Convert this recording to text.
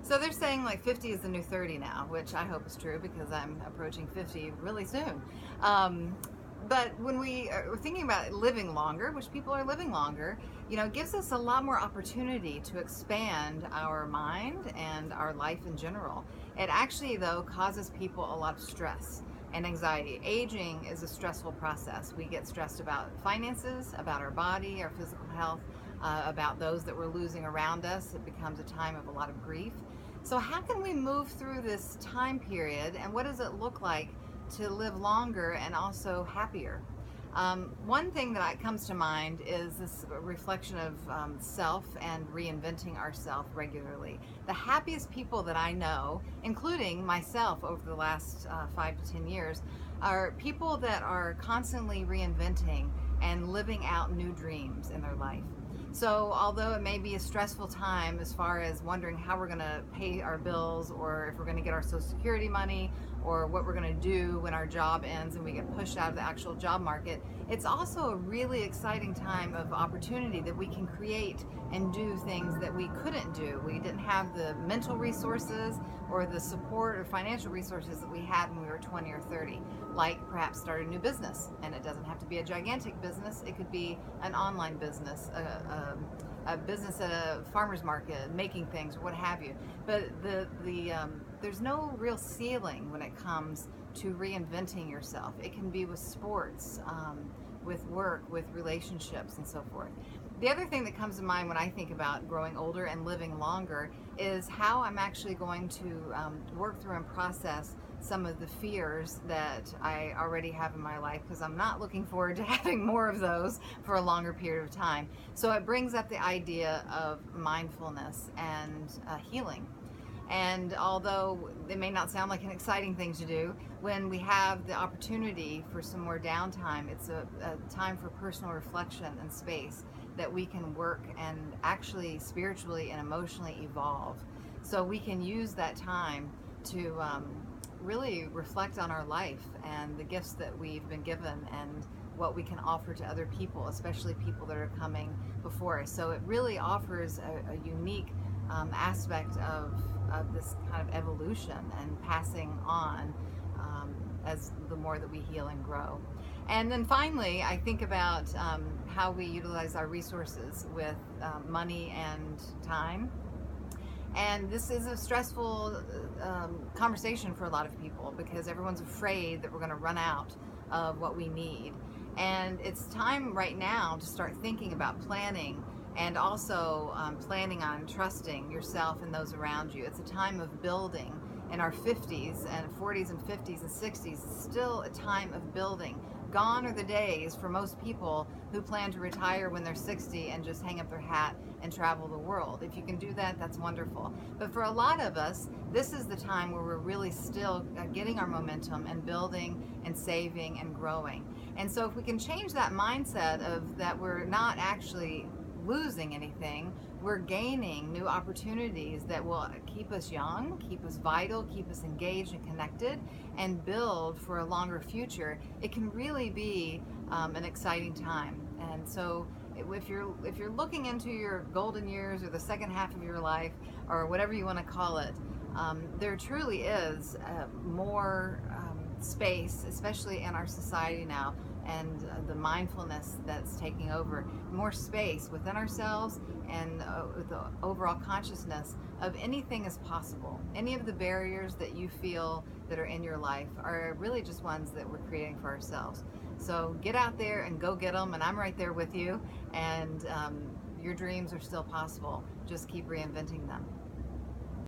So they're saying like 50 is the new 30 now, which I hope is true because I'm approaching 50 really soon. Um, but when we are thinking about living longer, which people are living longer, it gives us a lot more opportunity to expand our mind and our life in general. It actually, though, causes people a lot of stress and anxiety. Aging is a stressful process. We get stressed about finances, about our body, our physical health, about those that we're losing around us. It becomes a time of a lot of grief. So how can we move through this time period, and what does it look like to live longer and also happier? One thing that comes to mind is this reflection of self and reinventing ourselves regularly. The happiest people that I know, including myself over the last 5 to 10 years, are people that are constantly reinventing and living out new dreams in their life. So although it may be a stressful time as far as wondering how we're going to pay our bills, or if we're going to get our Social Security money, or what we're going to do when our job ends and we get pushed out of the actual job market, it's also a really exciting time of opportunity that we can create and do things that we couldn't do. We didn't have the mental resources or the support or financial resources that we had when we were 20 or 30, like perhaps start a new business. And it doesn't have to be a gigantic business. It could be an online business, a business at a farmer's market, making things or what have you. But there's no real ceiling when it comes to reinventing yourself. It can be with sports, with work, with relationships, and so forth. The other thing that comes to mind when I think about growing older and living longer is how I'm actually going to work through and process some of the fears that I already have in my life, because I'm not looking forward to having more of those for a longer period of time. So it brings up the idea of mindfulness and healing. And although it may not sound like an exciting thing to do, when we have the opportunity for some more downtime, it's a time for personal reflection and space that we can work and actually spiritually and emotionally evolve. So we can use that time to really reflect on our life and the gifts that we've been given and what we can offer to other people, especially people that are coming before us. So it really offers a unique aspect of this kind of evolution and passing on as the more that we heal and grow. And then finally, I think about how we utilize our resources with money and time. And this is a stressful conversation for a lot of people because everyone's afraid that we're going to run out of what we need. And it's time right now to start thinking about planning, and also planning on trusting yourself and those around you. It's a time of building. In our 50s and 40s and 50s and 60s, it's still a time of building. Gone are the days for most people who plan to retire when they're 60 and just hang up their hat and travel the world. If you can do that, that's wonderful. But for a lot of us, this is the time where we're really still getting our momentum and building and saving and growing. And so if we can change that mindset of that we're not actually losing anything, we're gaining new opportunities that will keep us young, keep us vital, keep us engaged and connected, and build for a longer future. It can really be an exciting time. And so if you're looking into your golden years or the second half of your life or whatever you want to call it, there truly is more space, especially in our society now, and the mindfulness that's taking over, more space within ourselves and with the overall consciousness of anything is possible. Any of the barriers that you feel that are in your life are really just ones that we're creating for ourselves. So get out there and go get them, and I'm right there with you, and your dreams are still possible. Just keep reinventing them.